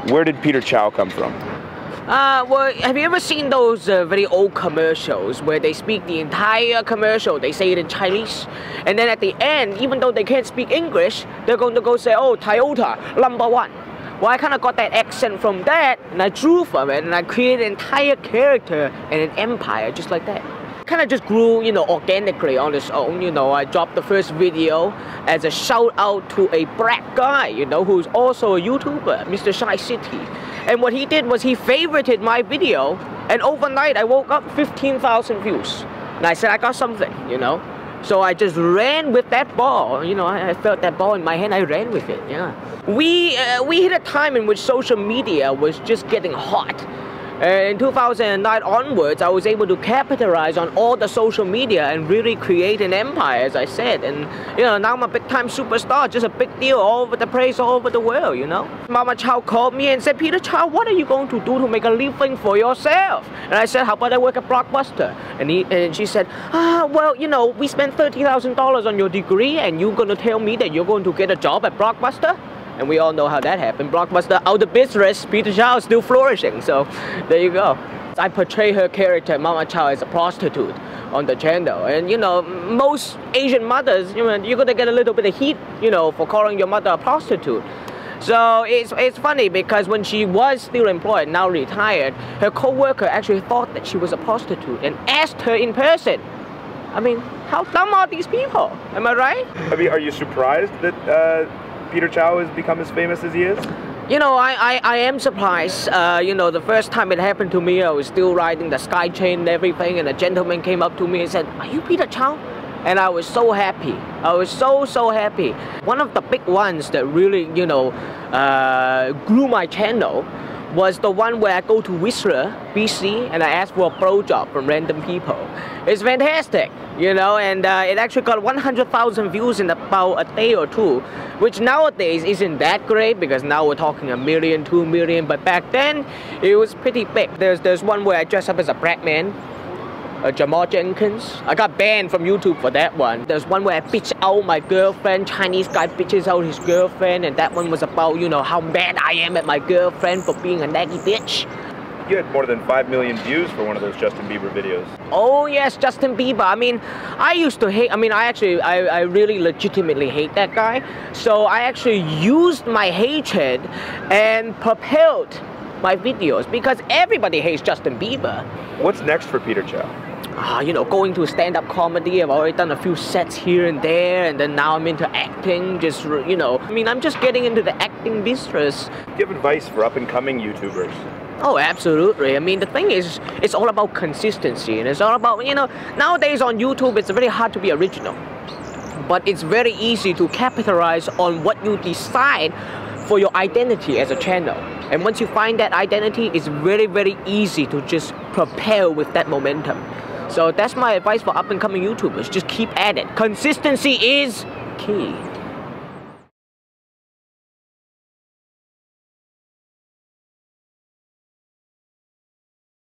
Where did Peter Chao come from? Well, have you ever seen those very old commercials where they speak the entire commercial, they say it in Chinese, and then at the end, even though they can't speak English, they're going to go say, oh, Toyota, #1. Well, I kind of got that accent from that, and I drew from it, and I created an entire character and an empire just like that. Kind of just grew, you know, organically on its own. You know, I dropped the first video as a shout out to a black guy, you know, who's also a YouTuber, Mr. Shy City. And what he did was he favorited my video, and overnight I woke up 15,000 views. And I said, I got something, you know. So I just ran with that ball, you know, I felt that ball in my hand, I ran with it, yeah. We hit a time in which social media was just getting hot. In 2009 onwards, I was able to capitalize on all the social media and really create an empire, as I said. And, you know, now I'm a big-time superstar, just a big deal all over the place, all over the world, you know. Mama Chao called me and said, Peter Chao, what are you going to do to make a living for yourself? And I said, how about I work at Blockbuster? And she said, well, you know, we spent $30,000 on your degree, and you're going to tell me that you're going to get a job at Blockbuster? And we all know how that happened. Blockbuster out of business, Peter Chao is still flourishing. So there you go. I portray her character, Mama Chao, as a prostitute on the channel. And you know, most Asian mothers, you know, you're gonna get a little bit of heat, you know, for calling your mother a prostitute. So it's funny because when she was still employed, now retired, her co-worker actually thought that she was a prostitute and asked her in person. I mean, how dumb are these people? Am I right? I mean, are you surprised that Peter Chao has become as famous as he is? You know, I am surprised. You know, the first time it happened to me, I was still riding the sky chain and everything, and a gentleman came up to me and said, are you Peter Chao? And I was so happy. I was so happy. One of the big ones that really, you know, grew my channel was the one where I go to Whistler, BC, and I ask for a blowjob from random people. It's fantastic, you know, and it actually got 100,000 views in about a day or two, which nowadays isn't that great because now we're talking 1 million, 2 million, but back then it was pretty big. There's one where I dress up as a black man, Jamal Jenkins. I got banned from YouTube for that one. There's one where I bitch out my girlfriend, Chinese guy bitches out his girlfriend, and that one was about, you know, how mad I am at my girlfriend for being a naggy bitch. You had more than 5 million views for one of those Justin Bieber videos. Oh yes, Justin Bieber. I mean, I used to hate, I really legitimately hate that guy. So I actually used my hatred and propelled my videos because everybody hates Justin Bieber. What's next for Peter Chao? You know, going to stand-up comedy. I've already done a few sets here and there, and then now I'm into acting, just, you know. I mean, I'm just getting into the acting business. Do you have advice for up-and-coming YouTubers? Oh, absolutely. I mean, the thing is, it's all about consistency, and it's all about, you know, nowadays on YouTube, it's very hard to be original. But it's very easy to capitalize on what you decide for your identity as a channel. And once you find that identity, it's very easy to just propel with that momentum. So that's my advice for up-and-coming YouTubers. Just keep at it. Consistency is key.